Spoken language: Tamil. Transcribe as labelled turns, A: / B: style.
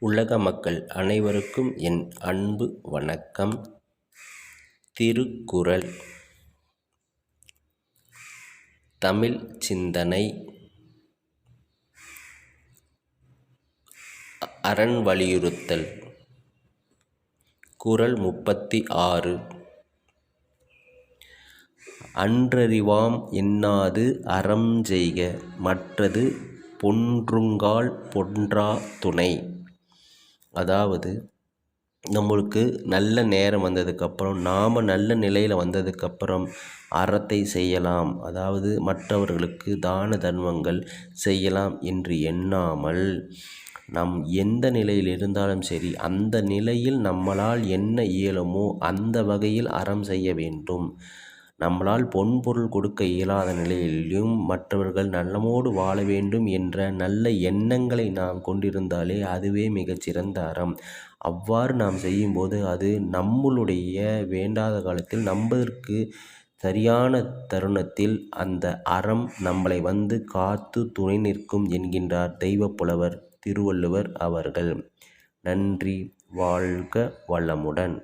A: உலக மக்கள் அனைவருக்கும் என் அன்பு வணக்கம். திருக்குறள் தமிழ் சிந்தனை. அரண் வலியுறுத்தல். குறள் 36. அன்றறிவாம் என்னாது அறம் செய்க, மற்றது பொன்றுங்கால் பொன்றா துணை. அதாவது நம்மளுக்கு நல்ல நேரம் வந்ததுக்கப்புறம், நாம் நல்ல நிலையில் வந்ததுக்கப்புறம் அறத்தை செய்யலாம், அதாவது மற்றவர்களுக்கு தான தர்மங்கள் செய்யலாம் என்று எண்ணாமல், நம் எந்த நிலையில் இருந்தாலும் சரி, அந்த நிலையில் நம்மளால் என்ன இயலுமோ அந்த வகையில் அறம் செய்ய வேண்டும். நம்மளால் பொன்பொருள் கொடுக்க இயலாத நிலையிலும் மற்றவர்கள் நலமோடு வாழ வேண்டும் என்ற நல்ல எண்ணங்களை நாம் கொண்டிருந்தாலே அதுவே மிகச்சிறந்த அறம். அவ்வாறு நாம் செய்யும்போது அது நம்மளுடைய வேண்டாத காலத்தில் நம்பதற்கு சரியான தருணத்தில் அந்த அறம் நம்மளை வந்து காத்து துணை நிற்கும் என்கின்றார் தெய்வப்புலவர் திருவள்ளுவர் அவர்கள். நன்றி. வாழ்க வளமுடன்.